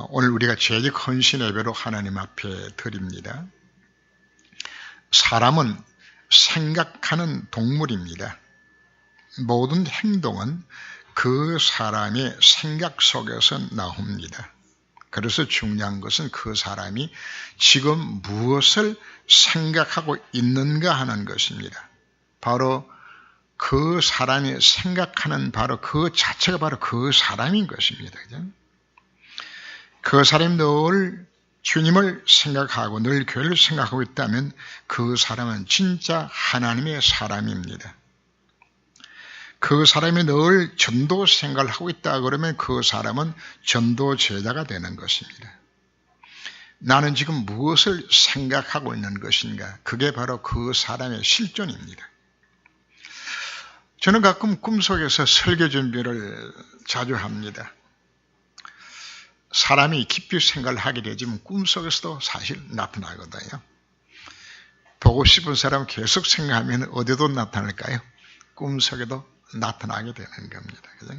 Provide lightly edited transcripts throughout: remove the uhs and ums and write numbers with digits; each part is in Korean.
오늘 우리가 재직 헌신 예배로 하나님 앞에 드립니다. 사람은 생각하는 동물입니다. 모든 행동은 그 사람의 생각 속에서 나옵니다. 그래서 중요한 것은 그 사람이 지금 무엇을 생각하고 있는가 하는 것입니다. 바로 그 사람이 생각하는 바로 그 자체가 바로 그 사람인 것입니다. 그죠? 그 사람이 늘 주님을 생각하고 늘 교회를 생각하고 있다면 그 사람은 진짜 하나님의 사람입니다. 그 사람이 늘 전도 생각을 하고 있다 그러면 그 사람은 전도 제자가 되는 것입니다. 나는 지금 무엇을 생각하고 있는 것인가? 그게 바로 그 사람의 실존입니다. 저는 가끔 꿈속에서 설교 준비를 자주 합니다. 사람이 깊이 생각을 하게 되지만 꿈속에서도 사실 나타나거든요. 보고 싶은 사람은 계속 생각하면 어디도 나타날까요? 꿈속에도 나타나게 되는 겁니다. 그죠?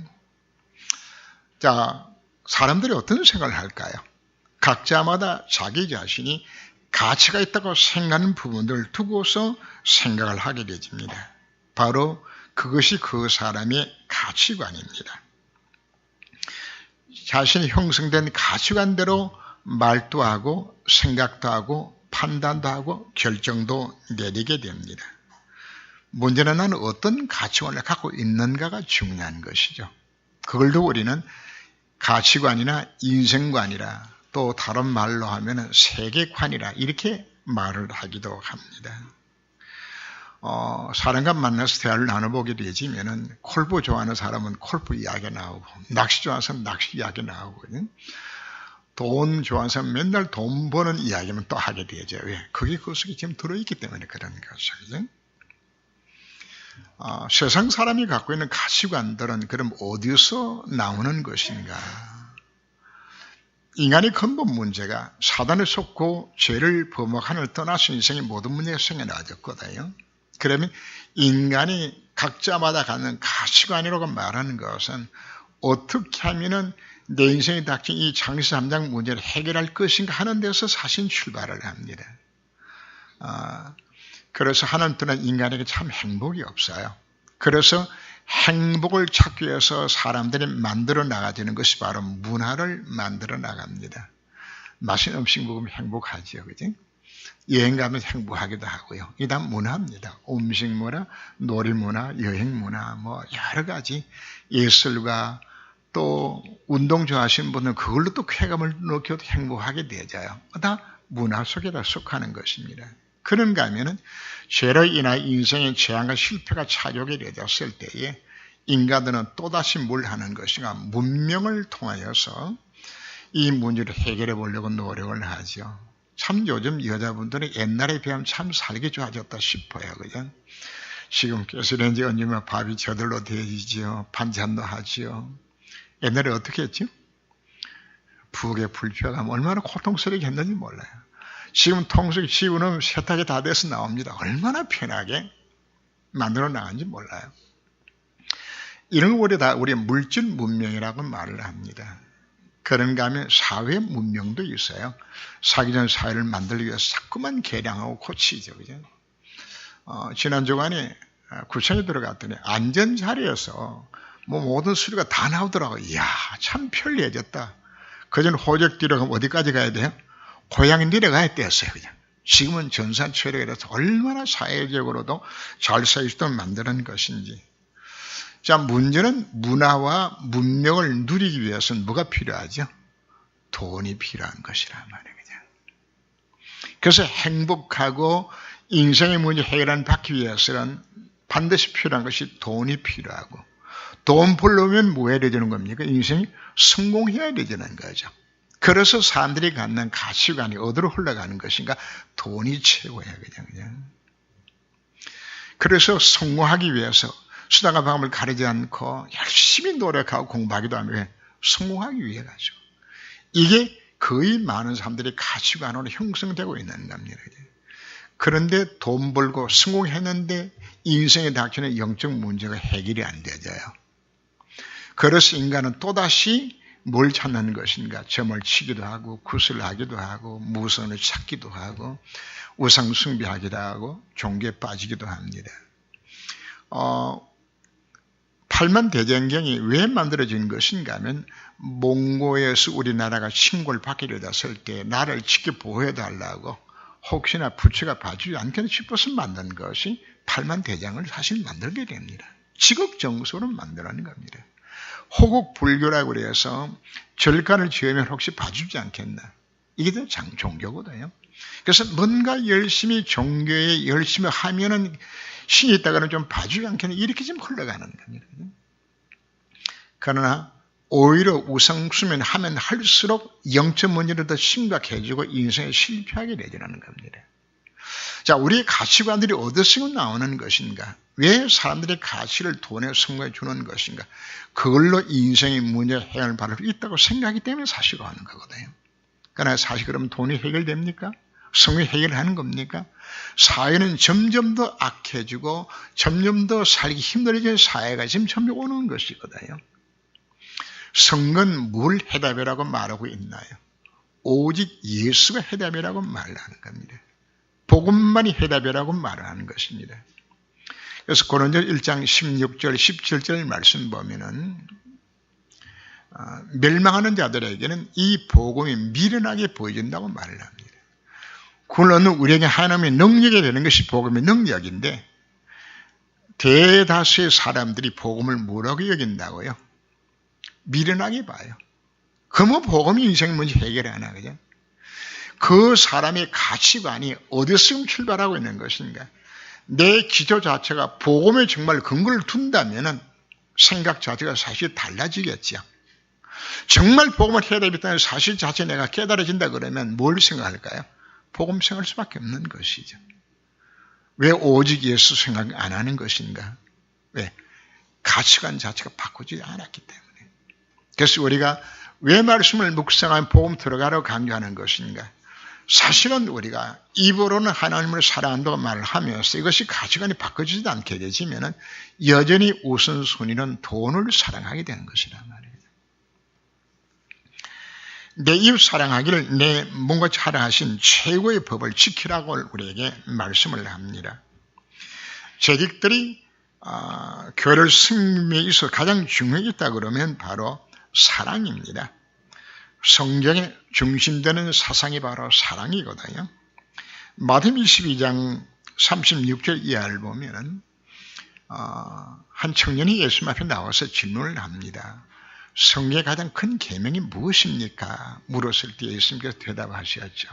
자, 사람들이 어떤 생각을 할까요? 각자마다 자기 자신이 가치가 있다고 생각하는 부분들을 두고서 생각을 하게 되집니다. 바로 그것이 그 사람의 가치관입니다. 자신이 형성된 가치관대로 말도 하고 생각도 하고 판단도 하고 결정도 내리게 됩니다. 문제는 나는 어떤 가치관을 갖고 있는가가 중요한 것이죠. 그걸 두고 우리는 가치관이나 인생관이라 또 다른 말로 하면 세계관이라 이렇게 말을 하기도 합니다. 사람과 만나서 대화를 나눠보게 되지면은 골프 좋아하는 사람은 골프 이야기 나오고 낚시 좋아하는 사람은 낚시 이야기 나오고 돈 좋아하는 사람은 맨날 돈 버는 이야기만 또 하게 되죠. 왜? 그게 그 속에 지금 들어있기 때문에 그런 거죠. 그죠? 세상 사람이 갖고 있는 가치관들은 그럼 어디서 나오는 것인가? 인간의 근본 문제가 사단에 속고 죄를 범하는을 떠나서 인생의 모든 문제가 생겨나졌거든요. 그러면 인간이 각자마다 갖는 가치관이라고 말하는 것은 어떻게 하면은 내 인생에 닥친 이 장시 3장 문제를 해결할 것인가 하는 데서 사실 출발을 합니다. 그래서 하나님 떠난 인간에게 참 행복이 없어요. 그래서 행복을 찾기 위해서 사람들이 만들어 나가지는 것이 바로 문화를 만들어 나갑니다. 맛있는 음식 먹으면 행복하지요. 그지? 여행 가면 행복하기도 하고요. 이게 다 문화입니다. 음식 문화, 놀이 문화, 여행 문화, 뭐 여러 가지 예술과 또 운동 좋아하시는 분은 그걸로 또 쾌감을 느껴도 행복하게 되어져요. 다 문화 속에 다 속하는 것입니다. 그런가 하면은 죄로 인하여 인생의 재앙과 실패가 찾아오게 되었을 때에 인간들은 또다시 뭘 하는 것인가? 문명을 통하여서 이 문제를 해결해 보려고 노력을 하죠. 참 요즘 여자분들은 옛날에 비하면 참 살기 좋아졌다 싶어요. 그죠? 지금 가스레인지 얹으면 밥이 저절로 되어지죠. 반찬도 하죠. 옛날에 어떻게 했죠? 부엌에 불 피워가면 얼마나 고통스럽게 했는지 몰라요. 지금 통속이 지우는 세탁이 다 돼서 나옵니다. 얼마나 편하게 만들어 나간지 몰라요. 이런 걸 다 우리 물질 문명이라고 말을 합니다. 그런가 하면 사회 문명도 있어요. 사기 전 사회를 만들기 위해서 자꾸만 개량하고 고치죠. 그죠? 지난 주간에 구청에 들어갔더니 안전 자리에서 뭐 모든 수리가 다 나오더라고요. 이야, 참 편리해졌다. 그전 호적 뒤로 어디까지 가야 돼요? 고향 내려가야 됐어요. 그냥. 지금은 전산철학이라서 얼마나 사회적으로도 잘 살 수 있도록 만드는 것인지. 자, 문제는 문화와 문명을 누리기 위해서는 뭐가 필요하죠? 돈이 필요한 것이란 말이에요. 그래서 행복하고 인생의 문제 해결을 받기 위해서는 반드시 필요한 것이 돈이 필요하고 돈 벌려면 뭐 해야 되는 겁니까? 인생이 성공해야 되는 거죠. 그래서 사람들이 갖는 가치관이 어디로 흘러가는 것인가? 돈이 최고예요. 그냥. 그래서 성공하기 위해서 수단과 방법을 가리지 않고 열심히 노력하고 공부하기도 하며 성공하기 위해 가지고. 이게 거의 많은 사람들이 가치관으로 형성되고 있는 겁니다. 그런데 돈 벌고 성공했는데 인생에 닥치는 영적 문제가 해결이 안 되져요. 그래서 인간은 또다시 뭘 찾는 것인가? 점을 치기도 하고 구슬하기도 하고 무선을 찾기도 하고 우상 숭배하기도 하고 종교에 빠지기도 합니다. 팔만대장경이 왜 만들어진 것인가 하면 몽고에서 우리나라가 침공을 받게 되었을 때 나를 지켜보호해달라고 혹시나 부처가 봐주지 않겠나 싶어서 만든 것이 팔만대장을 사실 만들게 됩니다. 지극정성으로 만들어낸 겁니다. 호국 불교라고 그래서 절간을 지으면 혹시 봐주지 않겠나. 이게 더 종교거든요. 그래서 뭔가 열심히 종교에 열심히 하면은 신이 있다가는 좀 봐주지 않겠나. 이렇게 좀 흘러가는 겁니다. 그러나 오히려 우상숭배는 하면 할수록 영적 문제로 더 심각해지고 인생에 실패하게 되더라는 겁니다. 자, 우리의 가치관들이 어디서 나오는 것인가? 왜 사람들이 가치를 돈에 성공해 주는 것인가? 그걸로 인생의 문제 해결을 받을 수 있다고 생각하기 때문에 사실로 하는 거거든요. 그러나 사실 그러면 돈이 해결됩니까? 성공이 해결하는 겁니까? 사회는 점점 더 악해지고 점점 더 살기 힘들어지는 사회가 지금 점점 오는 것이거든요. 성은 뭘 해답이라고 말하고 있나요? 오직 예수가 해답이라고 말하는 겁니다. 복음만이 해답이라고 말하는 것입니다. 그래서 고린도서 1장 16절, 17절 말씀 보면은 멸망하는 자들에게는 이 복음이 미련하게 보여진다고 말을 합니다. 그는 우리에게 하나님의 능력이 되는 것이 복음의 능력인데 대다수의 사람들이 복음을 뭐라고 여긴다고요? 미련하게 봐요. 그러면 복음이 인생 문제 해결하나 그죠? 그 사람의 가치관이 어디서 출발하고 있는 것인가? 내 기조 자체가 복음에 정말 근거를 둔다면 생각 자체가 사실 달라지겠죠. 정말 복음을 해야 되겠다는 사실 자체 내가 깨달아진다 그러면 뭘 생각할까요? 복음 생각할 수밖에 없는 것이죠. 왜 오직 예수 생각 안 하는 것인가? 왜? 가치관 자체가 바꾸지 않았기 때문에. 그래서 우리가 왜 말씀을 묵상하면 복음 들어가라고 강조하는 것인가? 사실은 우리가 입으로는 하나님을 사랑한다고 말을 하면서 이것이 가치관이 바꿔지지 않게 되지면 여전히 우선순위는 돈을 사랑하게 되는 것이란 말이에요. 내 이웃 사랑하기를 내 몸과 사랑하신 최고의 법을 지키라고 우리에게 말씀을 합니다. 재직들이 교회를 승리에 있어 가장 중요했다 그러면 바로 사랑입니다. 성경의 중심되는 사상이 바로 사랑이거든요. 마태복음 22장 36절 이하를 보면 한 청년이 예수님 앞에 나와서 질문을 합니다. 성경의 가장 큰 계명이 무엇입니까? 물었을 때 예수님께서 대답하셨죠.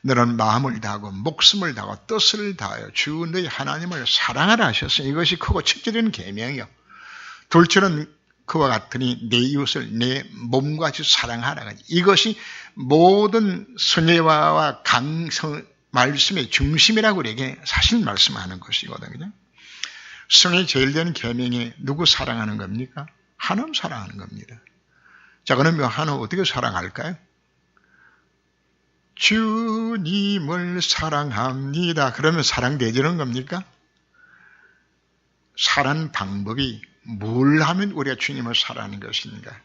너는 마음을 다하고 목숨을 다하고 뜻을 다하여 주 너희 하나님을 사랑하라 하셨어요. 이것이 크고 첫째는 계명이요. 둘째는 그와 같으니 내 이웃을 내 몸과 같이 사랑하라. 이것이 모든 선예와 강성 말씀의 중심이라고 우리에게 사실 말씀하는 것이거든요. 성의 제일 되는 계명이 누구 사랑하는 겁니까? 하나님 사랑하는 겁니다. 자, 그러면 하나님 어떻게 사랑할까요? 주님을 사랑합니다. 그러면 사랑되지는 겁니까? 사랑하는 방법이 뭘 하면 우리가 주님을 사랑하는 것인가?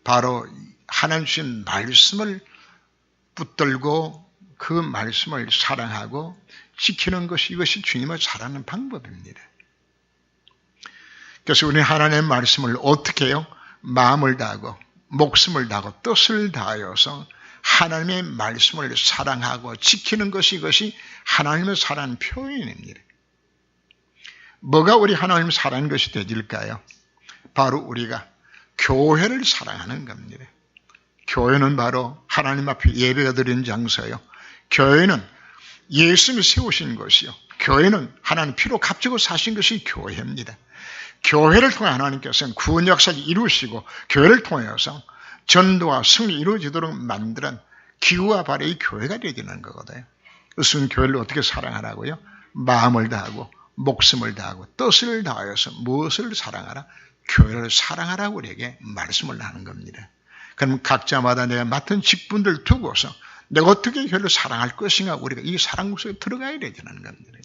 바로 하나님 주신 말씀을 붙들고 그 말씀을 사랑하고 지키는 것이 이것이 주님을 사랑하는 방법입니다. 그래서 우리는 하나님의 말씀을 어떻게 해요? 마음을 다하고 목숨을 다하고 뜻을 다하여서 하나님의 말씀을 사랑하고 지키는 것이 이것이 하나님을 사랑하는 표현입니다. 뭐가 우리 하나님을 사랑하는 것이 되질까요? 바로 우리가 교회를 사랑하는 겁니다. 교회는 바로 하나님 앞에 예배가 드리는 장소예요. 교회는 예수님이 세우신 것이요. 교회는 하나님 피로 값지고 사신 것이 교회입니다. 교회를 통해 하나님께서는 구원 역사를 이루시고 교회를 통해서 전도와 승리 이루어지도록 만드는 기구와 발의 교회가 되어지는 거거든요. 그것은 교회를 어떻게 사랑하라고요? 마음을 다하고 목숨을 다하고 뜻을 다하여서 무엇을 사랑하라? 교회를 사랑하라고 우리에게 말씀을 하는 겁니다. 그럼 각자마다 내가 맡은 직분들 두고서 내가 어떻게 교회를 사랑할 것인가 우리가 이 사랑 속에 들어가야 되는 겁니다.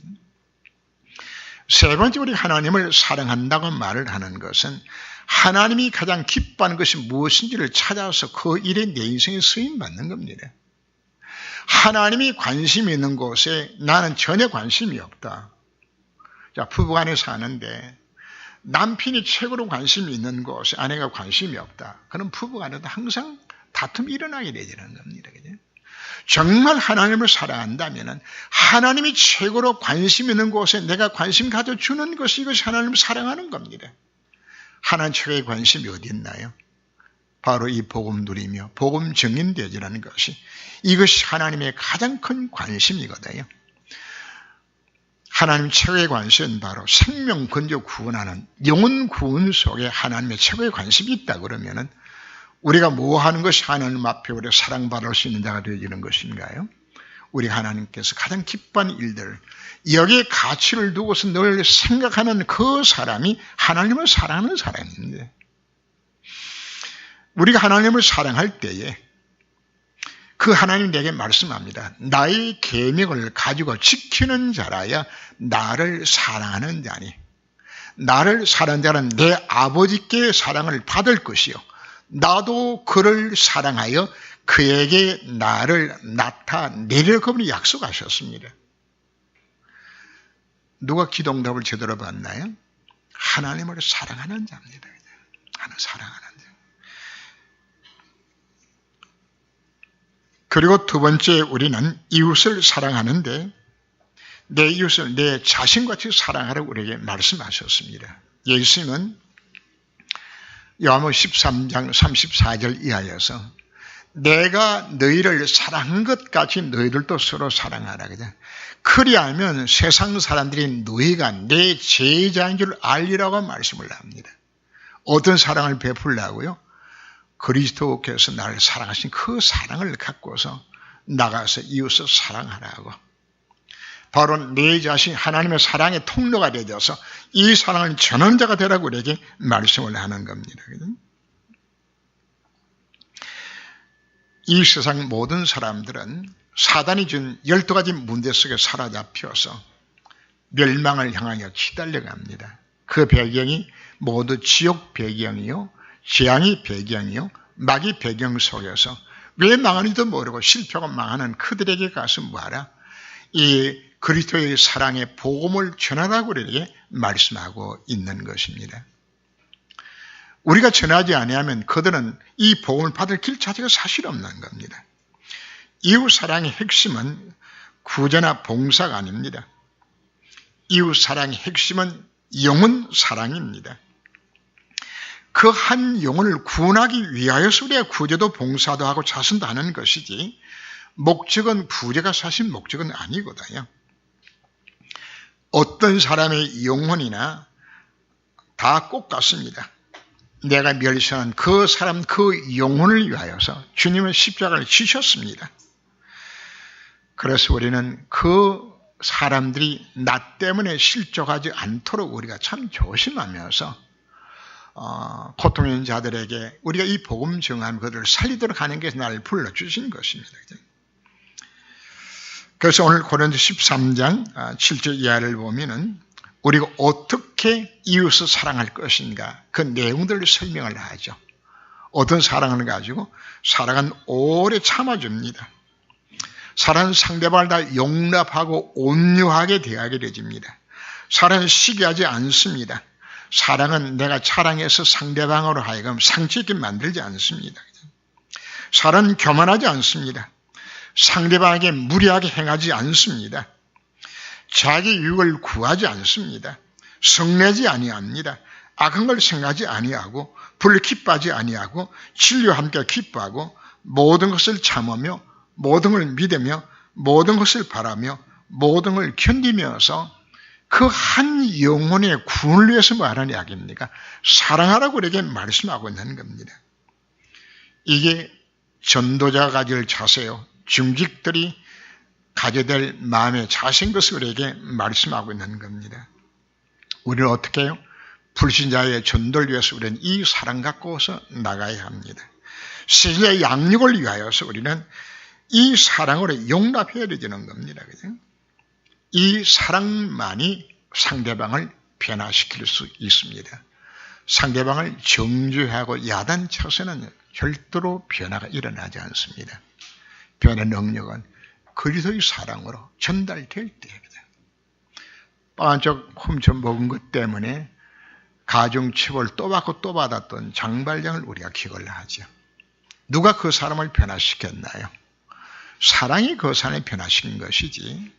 세 번째, 우리 하나님을 사랑한다고 말을 하는 것은 하나님이 가장 기뻐하는 것이 무엇인지를 찾아서 그 일에 내 인생에 쓰임받는 겁니다. 하나님이 관심이 있는 곳에 나는 전혀 관심이 없다. 자, 부부간에 사는데 남편이 최고로 관심이 있는 곳에 아내가 관심이 없다. 그럼 부부간에도 항상 다툼이 일어나게 되는 겁니다. 그죠? 정말 하나님을 사랑한다면 하나님이 최고로 관심 있는 곳에 내가 관심 가져주는 것이 이것이 하나님을 사랑하는 겁니다. 하나님 최고의 관심이 어디 있나요? 바로 이 복음 누리며 복음 증인되지라는 것이 이것이 하나님의 가장 큰 관심이거든요. 하나님 최고의 관심은 바로 생명 건져 구원하는 영혼 구원 속에 하나님의 최고의 관심이 있다 그러면은 우리가 뭐 하는 것이 하나님 앞에 우리가 사랑받을 수 있는 자가 되어지는 것인가요? 우리 하나님께서 가장 기뻐하는 일들, 여기에 가치를 두고서 늘 생각하는 그 사람이 하나님을 사랑하는 사람입니다. 우리가 하나님을 사랑할 때에 그 하나님 내게 말씀합니다. 나의 계명을 가지고 지키는 자라야 나를 사랑하는 자니, 나를 사랑하는 자는 내 아버지께 사랑을 받을 것이요 나도 그를 사랑하여 그에게 나를 나타내려 그분이 약속하셨습니다. 누가 기도응답을 제대로 받나요? 하나님을 사랑하는 자입니다. 하나님 사랑하는 자. 그리고 두 번째, 우리는 이웃을 사랑하는데 내 이웃을 내 자신같이 사랑하라고 우리에게 말씀하셨습니다. 예수님은 요한복음 13장 34절 이하여서 내가 너희를 사랑한 것 같이 너희들도 서로 사랑하라. 그리하면 세상 사람들이 너희가 내 제자인 줄 알리라고 말씀을 합니다. 어떤 사랑을 베풀라고요? 그리스도께서 나를 사랑하신 그 사랑을 갖고서 나가서 이웃을 사랑하라고. 바로 내 자신 하나님의 사랑의 통로가 되어서 이 사랑을 전하는 자가 되라고 우리에게 말씀을 하는 겁니다. 이 세상 모든 사람들은 사단이 준 12가지 문제 속에 사로잡혀서 멸망을 향하여 치달려갑니다. 그 배경이 모두 지옥 배경이요, 재앙의 배경이요, 마귀 배경 속에서 왜 망하는지도 모르고 실패하고 망하는 그들에게 가서 뭐하라? 이 그리스도의 사랑의 복음을 전하라고 우리에게 말씀하고 있는 것입니다. 우리가 전하지 아니하면 그들은 이 복음을 받을 길 자체가 사실 없는 겁니다. 이웃 사랑의 핵심은 구제나 봉사가 아닙니다. 이웃 사랑의 핵심은 영혼 사랑입니다. 그 한 영혼을 구원하기 위하여서 우리가 구제도 봉사도 하고 자선도 하는 것이지 목적은 구제가 사실 목적은 아니거든요. 어떤 사람의 영혼이나 다 꼭 같습니다. 내가 멸시한 그 사람 그 영혼을 위하여서 주님은 십자가를 지셨습니다. 그래서 우리는 그 사람들이 나 때문에 실족하지 않도록 우리가 참 조심하면서 고통 있는 자들에게 우리가 이 복음 정한 것을 살리도록 하는 게 나를 불러주신 것입니다. 그래서 오늘 고린도 13장 7절 이하를 보면은 우리가 어떻게 이웃을 사랑할 것인가 그 내용들을 설명을 하죠. 어떤 사랑을 가지고 사랑은 오래 참아줍니다. 사랑은 상대방을 다 용납하고 온유하게 대하게 되집니다. 사랑은 시기하지 않습니다. 사랑은 내가 자랑해서 상대방으로 하여금 상처 있게 만들지 않습니다. 사랑은 교만하지 않습니다. 상대방에게 무리하게 행하지 않습니다. 자기 유익을 구하지 않습니다. 성내지 아니합니다. 악한 걸 생각하지 아니하고 불기뻐하지 아니하고 진리와 함께 기뻐하고 모든 것을 참으며 모든 걸 믿으며 모든 것을 바라며 모든 걸 견디면서 그 한 영혼의 구원을 위해서 말하는 이야기입니까? 사랑하라고 우리에게 말씀하고 있는 겁니다. 이게 전도자가 가질 자세요. 중직들이 가져야 될 마음의 자세인 것을 우리에게 말씀하고 있는 겁니다. 우리는 어떻게 해요? 불신자의 전도를 위해서 우리는 이 사랑 갖고서 나가야 합니다. 세상의 양육을 위하여서 우리는 이 사랑으로 용납해야 되는 겁니다. 그죠? 이 사랑만이 상대방을 변화시킬 수 있습니다. 상대방을 정죄하고 야단쳐서는 절대로 변화가 일어나지 않습니다. 변화 능력은 그리스도의 사랑으로 전달될 때입니다. 빵 한 쪽 훔쳐 먹은 것 때문에 가중처벌 또 받고 또 받았던 장발장을 우리가 기억을 하죠. 누가 그 사람을 변화시켰나요? 사랑이 그 사람을 변화시킨 것이지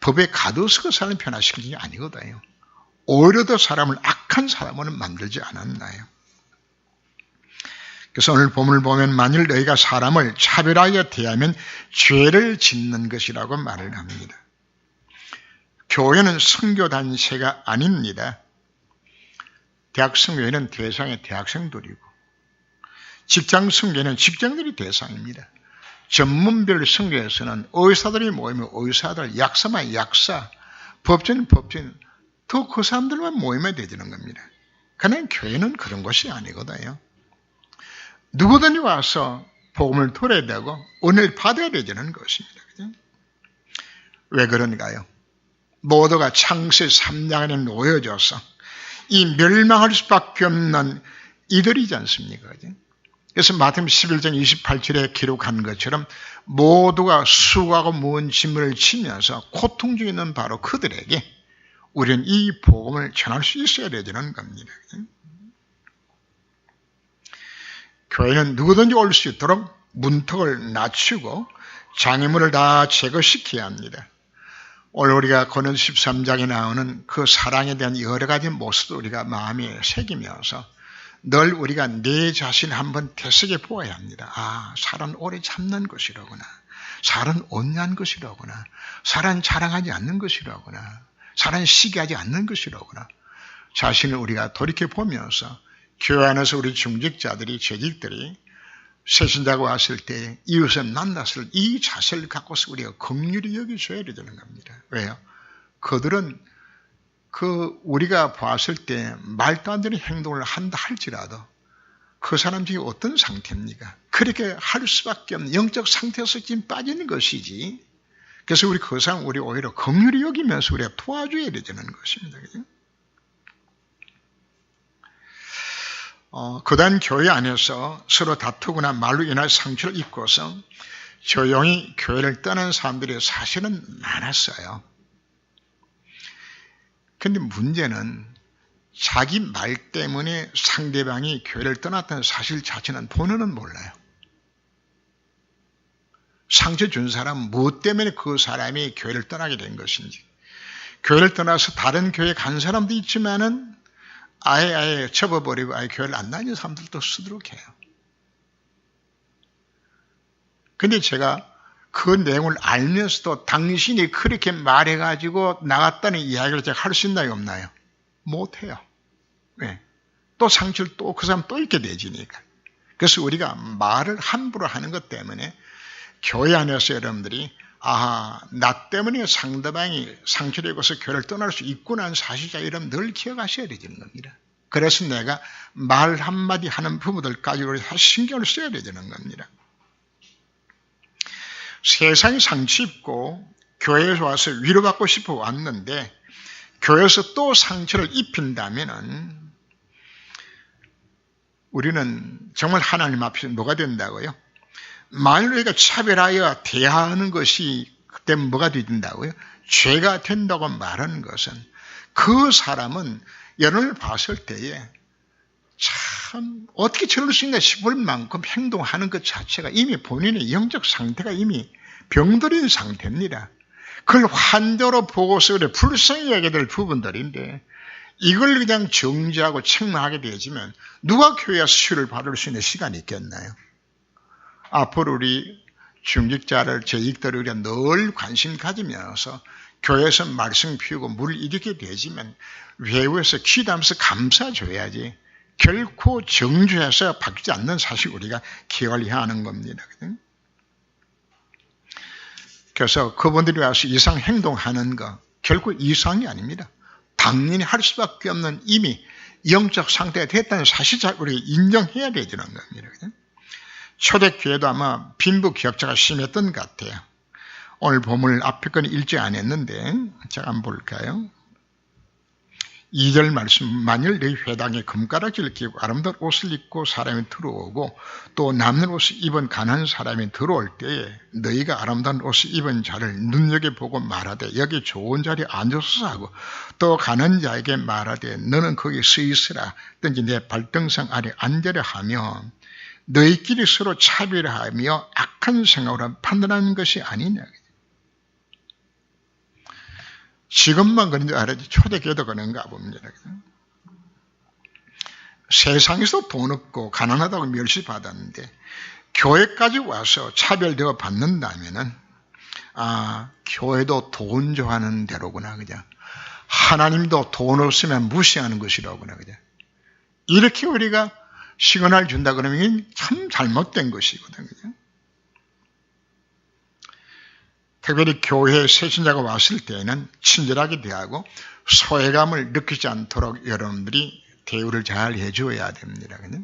법에 가둬서 그 사람을 변화시킨 게 아니거든요. 오히려 더 사람을 악한 사람으로 만들지 않았나요? 그래서 오늘 본문을 보면 만일 너희가 사람을 차별하여 대하면 죄를 짓는 것이라고 말을 합니다. 교회는 선교 단체가 아닙니다. 대학 선교회는 대상의 대학생들이고 직장 선교회는 직장들이 대상입니다. 전문별 선교에서는 의사들이 모이면 의사들, 약사만 약사, 법조인 법조인 더 그 사람들만 모이면 되는 겁니다. 그러나 교회는 그런 것이 아니거든요. 누구든지 와서 복음을 들어야 되고 은혜를 받아야 되는 것입니다. 그죠? 왜 그런가요? 모두가 창세 3장 안에 놓여져서 이 멸망할 수밖에 없는 이들이지 않습니까? 그죠? 그래서 마태복음 11장 28절에 기록한 것처럼 모두가 수고하고 무거운 짐을 지면서 고통 중에 있는 바로 그들에게 우리는 이 복음을 전할 수 있어야 되는 겁니다. 교회는 누구든지 올 수 있도록 문턱을 낮추고 장애물을 다 제거시켜야 합니다. 오늘 우리가 고린도서 13장에 나오는 그 사랑에 대한 여러 가지 모습을 우리가 마음에 새기면서 늘 우리가 내 자신 한번 되새겨 보아야 합니다. 아, 사람은 오래 참는 것이로구나. 사람은 온유한 것이로구나. 사람은 자랑하지 않는 것이로구나. 사람은 시기하지 않는 것이로구나. 자신을 우리가 돌이켜보면서 교회 안에서 우리 중직자들이, 재직들이 새신자가 왔을 때 이웃을 만났을 이 자세를 갖고서 우리가 긍휼히 여겨줘야 되는 겁니다. 왜요? 그들은 우리가 봤을 때 말도 안 되는 행동을 한다 할지라도 그 사람 중에 어떤 상태입니까? 그렇게 할 수밖에 없는 영적 상태에서 지금 빠지는 것이지. 그래서 그 사람 우리 오히려 긍휼히 여기면서 우리가 도와줘야 되는 것입니다. 그죠? 그단 교회 안에서 서로 다투거나 말로 인한 상처를 입고서 조용히 교회를 떠난 사람들이 사실은 많았어요. 그런데 문제는 자기 말 때문에 상대방이 교회를 떠났다는 사실 자체는 본인은 몰라요. 상처 준 사람은 무엇 때문에 그 사람이 교회를 떠나게 된 것인지. 교회를 떠나서 다른 교회에 간 사람도 있지만은 아예 접어버리고 아예 교회를 안 다니는 사람들도 수두룩해요. 근데 제가 그 내용을 알면서도 당신이 그렇게 말해가지고 나갔다는 이야기를 제가 할 수 있나요, 없나요? 못해요. 왜? 또 상처를 또 그 사람 또 잊게 되지니까. 그래서 우리가 말을 함부로 하는 것 때문에 교회 안에서 여러분들이 나 때문에 상대방이 상처를 입어서 교회를 떠날 수 있구나 하는 사실자 이름 늘 기억하셔야 되는 겁니다. 그래서 내가 말 한마디 하는 부분들까지 우리 신경을 써야 되는 겁니다. 세상이 상처 입고 교회에서 와서 위로받고 싶어 왔는데 교회에서 또 상처를 입힌다면은 우리는 정말 하나님 앞에서 뭐가 된다고요? 만일 우리가 차별하여 대하는 것이 그때 뭐가 된다고요? 죄가 된다고 말하는 것은 그 사람은 여러분을 봤을 때에 참 어떻게 저럴 수 있나 싶을 만큼 행동하는 것 자체가 이미 본인의 영적 상태가 이미 병들인 상태입니다. 그걸 환자로 보고서 그래 불쌍히 여겨야 될 부분들인데 이걸 그냥 정죄하고 책망하게 되지만 누가 교회에서 치유를 받을 수 있는 시간이 있겠나요? 앞으로 우리 중직자를 재직들을 우리가 늘 관심 가지면서 교회에서 말씀 피우고 물 일으키게 되지만 외부에서 기도하면서 감사줘야지 결코 정죄해서 바뀌지 않는 사실 우리가 기억을 해야 하는 겁니다. 그래서 그분들이 와서 이상 행동하는 거 결코 이상이 아닙니다. 당연히 할 수밖에 없는 이미 영적 상태가 됐다는 사실을 우리가 인정해야 되는 겁니다. 초대교회도 아마 빈부격차가 심했던 것 같아요. 오늘 본문을 앞에 건 일찍 안 했는데 제가 한번 볼까요? 2절 말씀, 만일 너희 회당에 금가락지를 끼고 아름다운 옷을 입고 사람이 들어오고 또 남는 옷을 입은 가난한 사람이 들어올 때에 너희가 아름다운 옷을 입은 자를 눈여겨보고 말하되 여기 좋은 자리에 앉아서 하고 또 가난한 자에게 말하되 너는 거기 서 있으라 든지 내 발등상 아래 앉으려 하며 너희끼리 서로 차별하며 악한 생각으로 판단하는 것이 아니냐. 지금만 그런 줄 알아야지 초대교회도 그런가 봅니다. 세상에서 돈 없고 가난하다고 멸시받았는데 교회까지 와서 차별되어 받는다면은 교회도 돈 좋아하는 대로구나 그죠? 하나님도 돈 없으면 무시하는 것이라구나 그죠? 이렇게 우리가 시그널 준다 그러면 참 잘못된 것이거든요. 그죠? 특별히 교회에 새신자가 왔을 때에는 친절하게 대하고 소외감을 느끼지 않도록 여러분들이 대우를 잘 해줘야 됩니다. 그죠?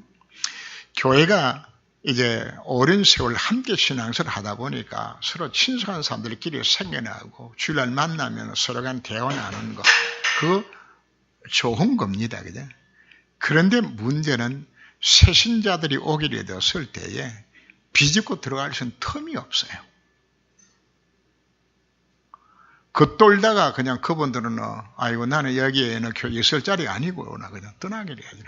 교회가 이제 오랜 세월 함께 신앙생활을 하다 보니까 서로 친숙한 사람들끼리 생겨나고 주일날 만나면 서로 간 대화 나누는 거, 그거 좋은 겁니다. 그죠? 그런데 문제는 새신자들이 오게 되었을 때에 비집고 들어갈 수 있는 틈이 없어요. 겉돌다가 그냥 그분들은 아이고 나는 여기에는 교회 있을 자리가 아니고 나 그냥 떠나게 돼야지.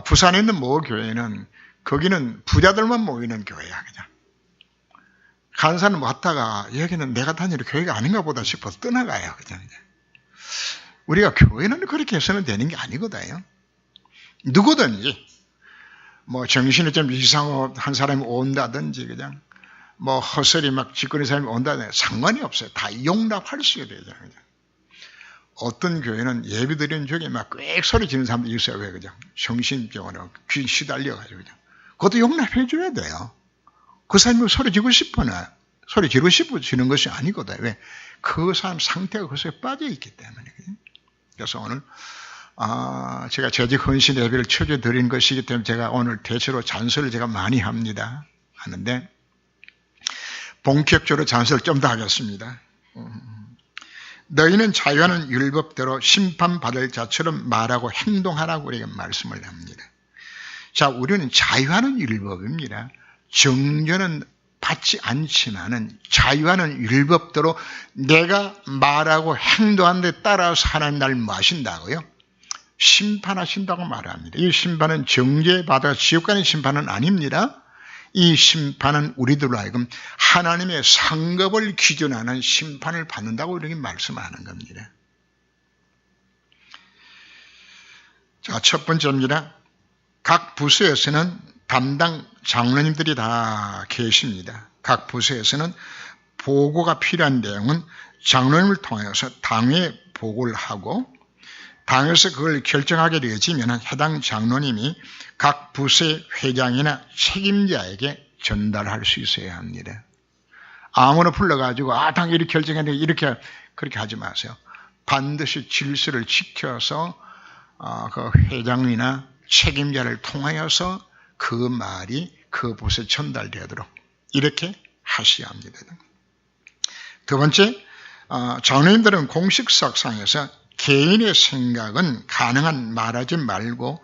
부산에 있는 모 교회는 거기는 부자들만 모이는 교회야 그냥. 간사는 왔다가 여기는 내가 다니는 교회가 아닌가 보다 싶어서 떠나가요 그냥. 우리가 교회는 그렇게 해서는 되는 게 아니거든요. 누구든지 뭐 정신이 좀 이상한 사람이 온다든지 그냥 뭐 헛소리 막 짓거리는 사람이 온다든지 상관이 없어요. 다 용납할 수 있어야 되잖아요. 어떤 교회는 예배 드리는 중에 막 꽥 소리 지르는 사람도 있어요. 왜 그냥 정신병원에 귀 시달려가지고 그냥. 그것도 용납해 줘야 돼요. 그 사람이 소리 지르고 싶으나 소리 지르고 싶어지는 것이 아니거든. 왜? 그 사람 상태가 그것에 빠져 있기 때문에. 그래서 오늘 제가 재직 헌신 예배를 처제 드린 것이기 때문에 제가 오늘 대체로 잔소리를 제가 많이 합니다. 하는데 본격적으로 잔소리를 좀 더 하겠습니다. 너희는 자유하는 율법대로 심판받을 자처럼 말하고 행동하라고 우리가 말씀을 합니다. 자, 우리는 자유하는 율법입니다. 정죄는 받지 않지만은 자유하는 율법대로 내가 말하고 행동하는 데 따라서 하나님 날 마신다고요? 심판하신다고 말합니다. 이 심판은 정죄받아 지옥 가는 심판은 아닙니다. 이 심판은 우리들로 하여금 하나님의 상급을 기준하는 심판을 받는다고 이렇게 말씀하는 겁니다. 자, 첫 번째입니다. 각 부서에서는 담당 장로님들이 다 계십니다. 각 부서에서는 보고가 필요한 내용은 장로님을 통해서 당에 보고를 하고 당에서 그걸 결정하게 되어지면 해당 장로님이 각 부서의 회장이나 책임자에게 전달할 수 있어야 합니다. 아무나 불러가지고 당이 이렇게 결정했는데 이렇게 그렇게 하지 마세요. 반드시 질서를 지켜서 그 회장이나 책임자를 통하여서 그 말이 그 부서에 전달되도록 이렇게 하셔야 합니다. 두 번째, 장로님들은 공식석상에서 개인의 생각은 가능한 말하지 말고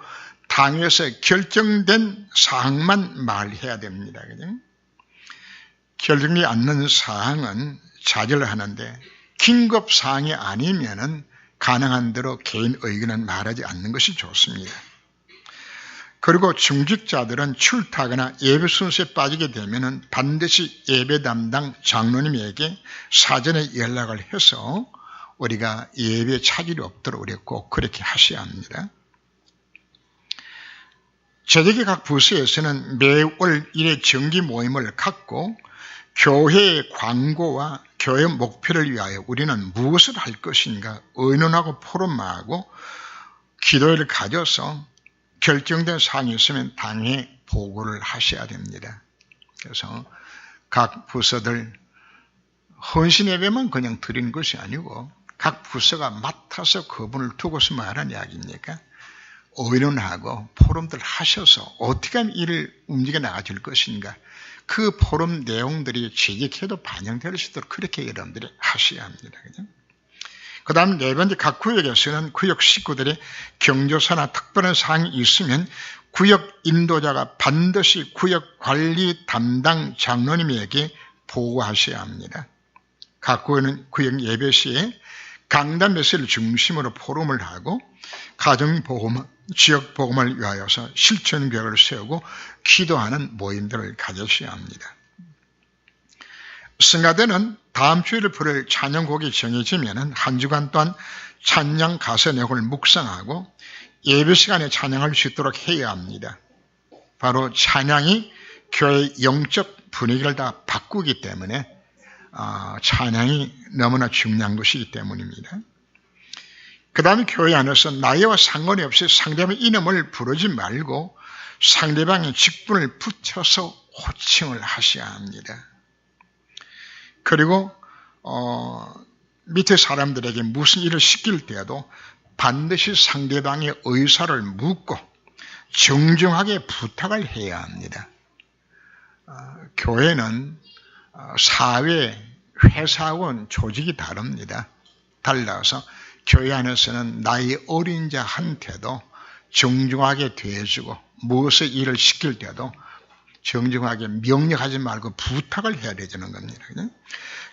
당에서 결정된 사항만 말해야 됩니다. 그죠? 결정되지 않는 사항은 자제를 하는데 긴급 사항이 아니면은 가능한 대로 개인 의견은 말하지 않는 것이 좋습니다. 그리고 중직자들은 출타하거나 예배 순서에 빠지게 되면은 반드시 예배 담당 장로님에게 사전에 연락을 해서 우리가 예배에 차질이 없도록 우리가 꼭 그렇게 하셔야 합니다. 재직의 각 부서에서는 매월 1회 정기 모임을 갖고 교회의 광고와 교회 목표를 위하여 우리는 무엇을 할 것인가 의논하고 포럼하고 기도회를 가져서 결정된 사항이 있으면 당에 보고를 하셔야 됩니다. 그래서 각 부서들 헌신 예배만 그냥 드리는 것이 아니고 각 부서가 맡아서 그분을 두고서 말하는 이야기입니까? 의논하고 포럼들 하셔서 어떻게 하면 일을 움직여 나가질 것인가 그 포럼 내용들이 재직해도 반영될 수 있도록 그렇게 여러분들이 하셔야 합니다. 그죠? 그 다음 네 번째, 각 구역에서는 구역 식구들의 경조사나 특별한 사항이 있으면 구역 인도자가 반드시 구역 관리 담당 장로님에게 보고하셔야 합니다. 각 구역 예배 시에 강단 메시지를 중심으로 포럼을 하고 가정복음, 지역복음을 위하여서 실천벽을 세우고 기도하는 모임들을 가져셔야 합니다. 성가대는 다음 주일을 부를 찬양곡이 정해지면 한 주간 동안 찬양 가사 내용을 묵상하고 예배 시간에 찬양할 수 있도록 해야 합니다. 바로 찬양이 교회의 영적 분위기를 다 바꾸기 때문에 찬양이 너무나 중요한 것이기 때문입니다. 그 다음에 교회 안에서 나이와 상관이 없이 상대방의 이름을 부르지 말고 상대방의 직분을 붙여서 호칭을 하셔야 합니다. 그리고 밑에 사람들에게 무슨 일을 시킬 때에도 반드시 상대방의 의사를 묻고 정중하게 부탁을 해야 합니다. 교회는 사회, 회사하고는 조직이 다릅니다. 달라서 교회 안에서는 나이 어린 자한테도 정중하게 대해주고 무엇의 일을 시킬 때도 정중하게 명령하지 말고 부탁을 해야 되는 겁니다.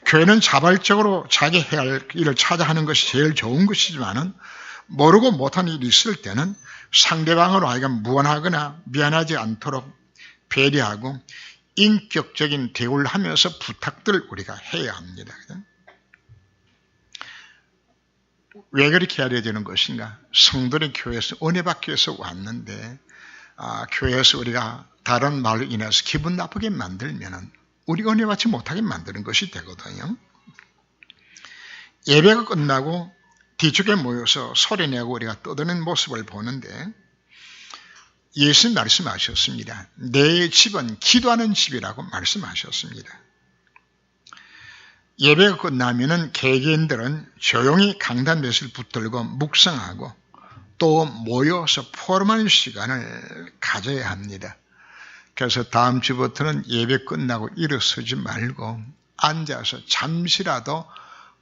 교회는 자발적으로 자기 해야 할 일을 찾아 하는 것이 제일 좋은 것이지만은 모르고 못한 일이 있을 때는 상대방으로 하여금 무관하거나 미안하지 않도록 배려하고 인격적인 대우를 하면서 부탁들을 우리가 해야 합니다. 왜 그렇게 해야 되는 것인가? 성도는 교회에서 은혜 받기 위해서 왔는데 교회에서 우리가 다른 말로 인해서 기분 나쁘게 만들면 우리 은혜 받지 못하게 만드는 것이 되거든요. 예배가 끝나고 뒤쪽에 모여서 소리내고 우리가 떠드는 모습을 보는데 예수님 말씀하셨습니다. 내 집은 기도하는 집이라고 말씀하셨습니다. 예배가 끝나면은 개개인들은 조용히 강단 맷을 붙들고 묵상하고 또 모여서 포럼하는 시간을 가져야 합니다. 그래서 다음 주부터는 예배 끝나고 일어서지 말고 앉아서 잠시라도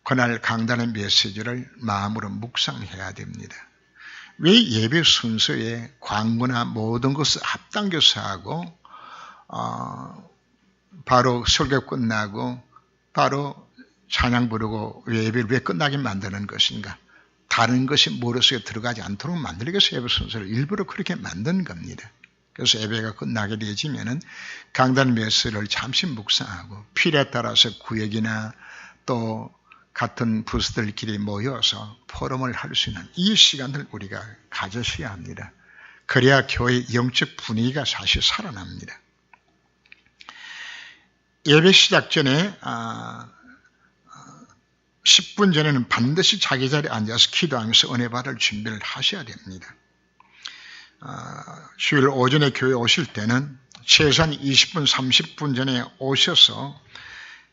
그날 강단의 메시지를 마음으로 묵상해야 됩니다. 왜 예배 순서에 광고나 모든 것을 앞당겨서 하고 바로 설교 끝나고 바로 찬양 부르고 예배를 왜 끝나게 만드는 것인가? 다른 것이 머릿속에 들어가지 않도록 만들기 위해서 예배 순서를 일부러 그렇게 만든 겁니다. 그래서 예배가 끝나게 되어지면은 강단 메시지를 잠시 묵상하고 필요에 따라서 구역이나 또 같은 부스들끼리 모여서 포럼을 할 수 있는 이 시간을 우리가 가져셔야 합니다. 그래야 교회의 영적 분위기가 사실 살아납니다. 예배 시작 전에 10분 전에는 반드시 자기 자리에 앉아서 기도하면서 은혜 받을 준비를 하셔야 됩니다. 주일 오전에 교회 오실 때는 최소한 20분, 30분 전에 오셔서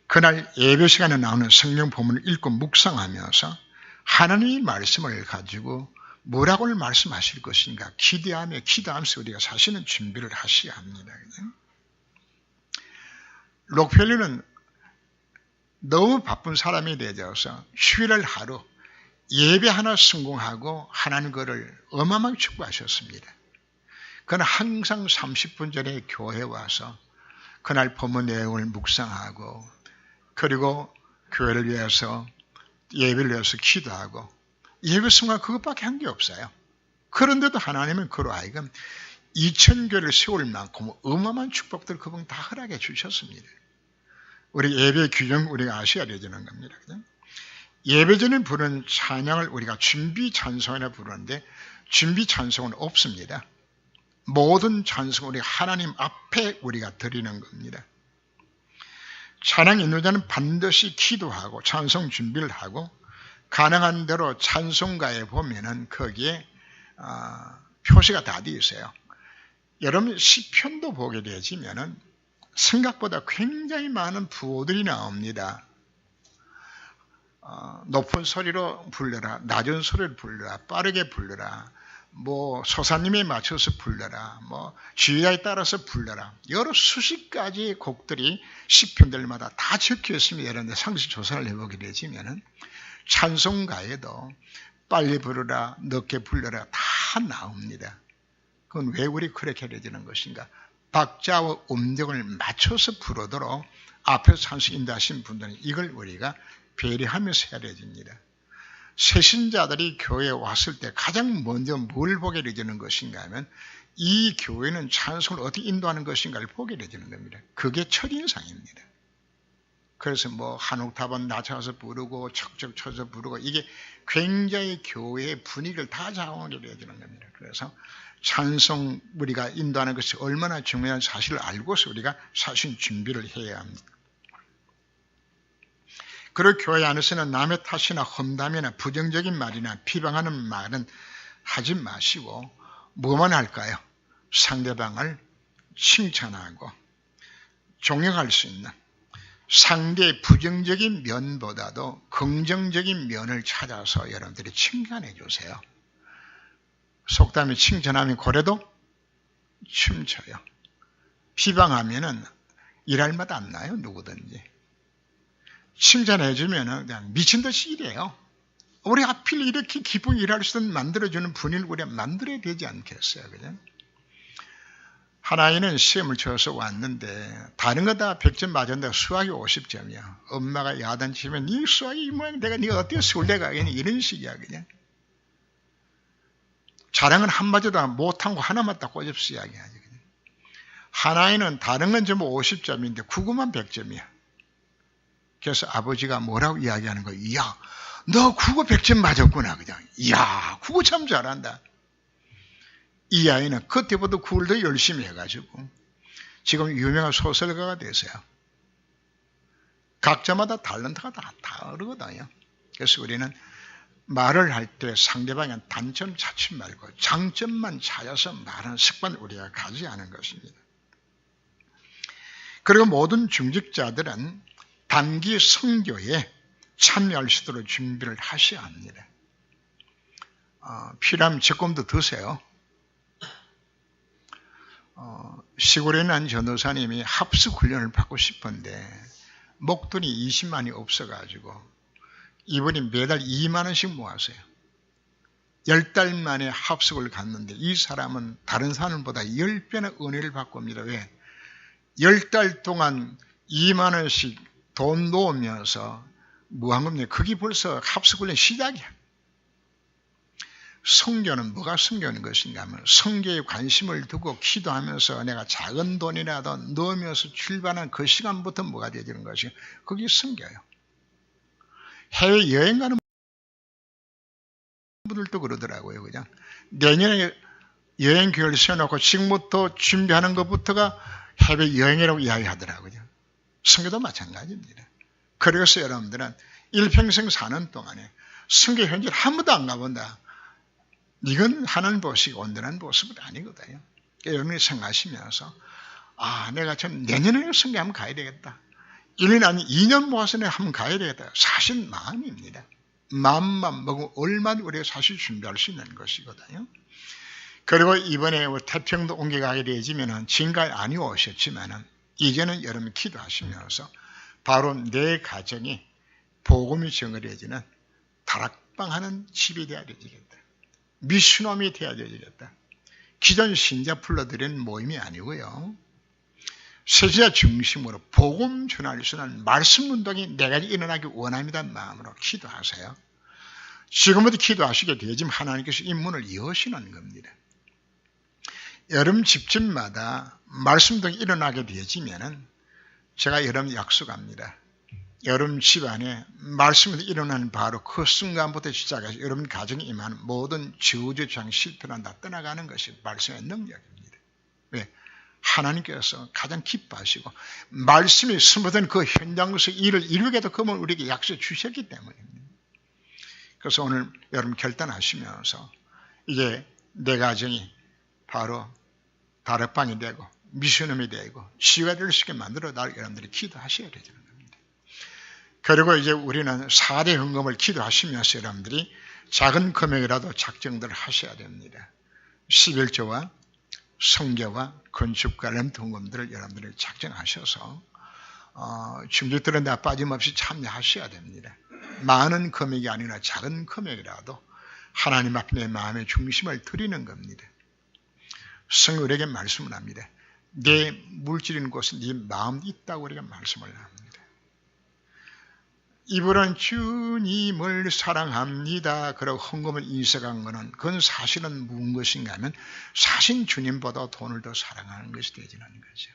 그날 예배 시간에 나오는 성경 본문을 읽고 묵상하면서 하나님의 말씀을 가지고 뭐라고 말씀하실 것인가 기도하면서 우리가 사실은 준비를 하셔야 합니다. 록펠러는 너무 바쁜 사람이 되어서 휴일을 하루 예배 하나 성공하고 하나님 그를 어마어마하게 축복하셨습니다. 그는 항상 30분 전에 교회에 와서 그날 본문 내용을 묵상하고 그리고 교회를 위해서 예배를 위해서 기도하고 예배 성공 그것밖에 한 게 없어요. 그런데도 하나님은 그로 하여금 2000교회를 세울 만큼 어마어마한 축복들 그분 다 허락해 주셨습니다. 우리 예배 규정 우리가 아셔야 되는 겁니다. 예배 전에 부르는 찬양을 우리가 준비 찬송이라 부르는데 준비 찬송은 없습니다. 모든 찬송을 우리 하나님 앞에 우리가 드리는 겁니다. 찬양 인도자는 반드시 기도하고 찬송 준비를 하고 가능한 대로 찬송가에 보면은 거기에 표시가 다 되어 있어요. 여러분 시편도 보게 되지면은 생각보다 굉장히 많은 부호들이 나옵니다. 높은 소리로 불러라, 낮은 소리를 불러라, 빠르게 불러라, 뭐 소사님에 맞춰서 불러라, 뭐 주의에 따라서 불러라. 여러 수십 가지 곡들이 시편들마다 다 적혀 있습니다. 여러분들 상식 조사를 해보게 되지면은 찬송가에도 빨리 부르라, 늦게 불러라 다 나옵니다. 그건 왜 우리 그렇게 해야 되는 것인가? 박자와 음정을 맞춰서 부르도록 앞에서 찬송 인도하신 분들은 이걸 우리가 배려하면서 해야 되집니다. 새신자들이 교회에 왔을 때 가장 먼저 뭘 보게 되는 것인가 하면 이 교회는 찬송을 어떻게 인도하는 것인가를 보게 되는 겁니다. 그게 첫인상입니다. 그래서 뭐 한 옥타브 낮춰서 부르고 척척 쳐서 부르고 이게 굉장히 교회의 분위기를 다 좌우하게 되는 겁니다. 그래서 찬송 우리가 인도하는 것이 얼마나 중요한 사실을 알고서 우리가 사실 준비를 해야 합니다. 그리고 교회 안에서는 남의 탓이나 험담이나 부정적인 말이나 비방하는 말은 하지 마시고 뭐만 할까요? 상대방을 칭찬하고 존경할 수 있는 상대의 부정적인 면보다도 긍정적인 면을 찾아서 여러분들이 칭찬해 주세요. 속담이 칭찬하면 고래도 춤춰요. 비방하면은 일할 맛 안 나요, 누구든지. 칭찬해 주면은 그냥 미친 듯이 일해요. 우리 하필 이렇게 기쁘게 일할 수 있는 만들어주는 분위기를 우리가 만들어야 되지 않겠어요, 그죠? 하나이는 시험을 쳐서 왔는데 다른 거 다 100점 맞았는데 수학이 50점이야. 엄마가 야단치면 네 수학이 이 모양 내가 네가 어떻게 서울대 가겠니? 이런 식이야 그냥. 자랑은 한마디도 못한 거 하나만 딱 꼬집서 이야기하지. 그냥. 하나이는 다른 건 전부 50점인데 국어만 100점이야. 그래서 아버지가 뭐라고 이야기하는 거야? 이야, 너 국어 100점 맞았구나. 그냥. 이야, 국어 참 잘한다. 이 아이는 그때보다 국어를 더 열심히 해가지고 지금 유명한 소설가가 됐어요. 각자마다 탤런트가 다 다르거든요. 그래서 우리는 말을 할 때 상대방의 단점 찾지 말고 장점만 찾아서 말하는 습관을 우리가 가지지 않은 것입니다. 그리고 모든 중직자들은 단기 선교에 참여할 수 있도록 준비를 하셔야 합니다. 필요하면 적금도 드세요. 시골에 난 전도사님이 합숙 훈련을 받고 싶은데 목돈이 20만이 없어가지고 이분이 매달 2만 원씩 모았어요. 10달 만에 합숙을 갔는데 이 사람은 다른 사람보다 10배나 은혜를 받고 옵니다. 왜? 10달 동안 2만 원씩 돈 놓으면서 뭐 한 겁니까? 그게 벌써 합숙 훈련 시작이야. 선교는 뭐가 선교하는 것인가 하면 선교에 관심을 두고 기도하면서 내가 작은 돈이라도 넣으면서 출발한 그 시간부터 뭐가 되는 것이 그게 선교예요. 해외여행 가는 분들도 그러더라고요. 그냥 내년에 여행 계획을 세워놓고 지금부터 준비하는 것부터가 해외여행이라고 이야기하더라고요. 선교도 마찬가지입니다. 그래서 여러분들은 일평생 사는 동안에 선교 현지를 한 번도 안 가본다. 이건 하나님 보시고 온전한 모습은 아니거든요. 여러분이 생각하시면서 내가 참 내년에 선교 한번 가야 되겠다. 1년 아니 2년 모아서 내가 한번 가야 되겠다. 사실 마음입니다. 마음만 먹으면 얼마나 우리가 사실 준비할 수 있는 것이거든요. 그리고 이번에 태평도 옮겨가게 되지면은 지금까지 안 오셨지만은 이제는 여러분 기도하시면서 바로 내 가정이 복음이 정을해지는 다락방하는 집이 되어야 되겠다. 미션홈이 되어야 되겠다. 기존 신자 불러들이는 모임이 아니고요. 세자 중심으로 복음 전할 수 있는 말씀 운동이 내가 일어나기 원합니다는 마음으로 기도하세요. 지금부터 기도하시게 되지만 하나님께서 이 문을 여시는 겁니다. 여러분 집집마다 말씀 운동이 일어나게 되지면은 제가 여러분 약속합니다. 여러분 집안에 말씀이 일어나는 바로 그 순간부터 시작해서 여러분 가정에 임하는 모든 저주장 실패는 다 떠나가는 것이 말씀의 능력입니다. 왜? 하나님께서 가장 기뻐하시고 말씀이 스며든 그 현장에서 일을 이루게도 그걸 우리에게 약속해 주셨기 때문입니다. 그래서 오늘 여러분 결단하시면서 이제 내 가정이 바로 다락방이 되고 미션홈이 되고 치유가 될 수 있게 만들어 달 여러분들이 기도하셔야 되죠. 그리고 이제 우리는 4대 헌금을 기도하시면서 여러분들이 작은 금액이라도 작정들을 하셔야 됩니다. 11조와 성교와 건축 관련 헌금들을 여러분들이 작정하셔서 중직들은 다 빠짐없이 참여하셔야 됩니다. 많은 금액이 아니라 작은 금액이라도 하나님 앞에 내 마음의 중심을 드리는 겁니다. 성경이 우리에게 말씀을 합니다. 내 물질인 곳에 네 마음이 있다고 우리가 말씀을 합니다. 이분은 주님을 사랑합니다. 그러고 헌금을 인색한 것은 그건 사실은 무엇인가 하면 사실 주님보다 돈을 더 사랑하는 것이 되지는 거죠.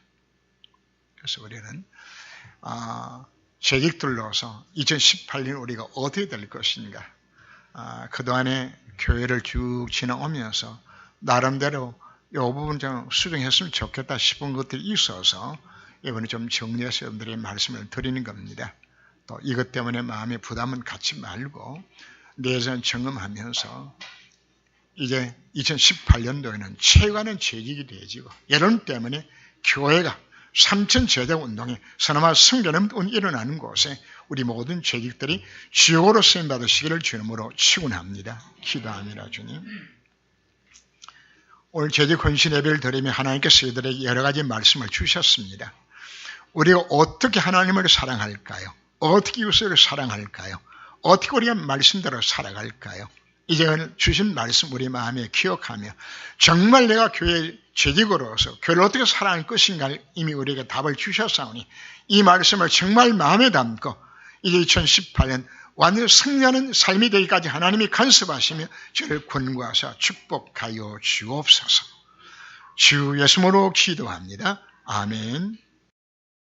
그래서 우리는 재직들로서 2018년 우리가 어떻게 될 것인가, 그동안에 교회를 쭉 지나오면서 나름대로 이 부분 좀 수정했으면 좋겠다 싶은 것들이 있어서 이번에 좀 정리해서 여러분들의 말씀을 드리는 겁니다. 또 이것 때문에 마음의 부담은 갖지 말고 내전 점검하면서 이제 2018년도에는 최고하는 재직이 되어지고, 여러분 때문에 교회가 3천 제자 운동에 서나마 성전은 일어나는 곳에 우리 모든 재직들이 지옥으로 쓰임받으시기를 주님으로 축원합니다. 기도합니다. 주님, 오늘 재직 헌신 예배를 드리며 하나님께서 이들에게 여러 가지 말씀을 주셨습니다. 우리가 어떻게 하나님을 사랑할까요? 어떻게 이웃을 사랑할까요? 어떻게 우리가 말씀대로 살아갈까요? 이제 주신 말씀 우리 마음에 기억하며 정말 내가 교회 재직으로서 교회를 어떻게 사랑할 것인가 이미 우리에게 답을 주셨사오니 이 말씀을 정말 마음에 담고 이제 2018년 완전히 승리하는 삶이 되기까지 하나님이 간섭하시며 저를 권고하사 축복하여 주옵소서. 주 예수님으로 기도합니다. 아멘.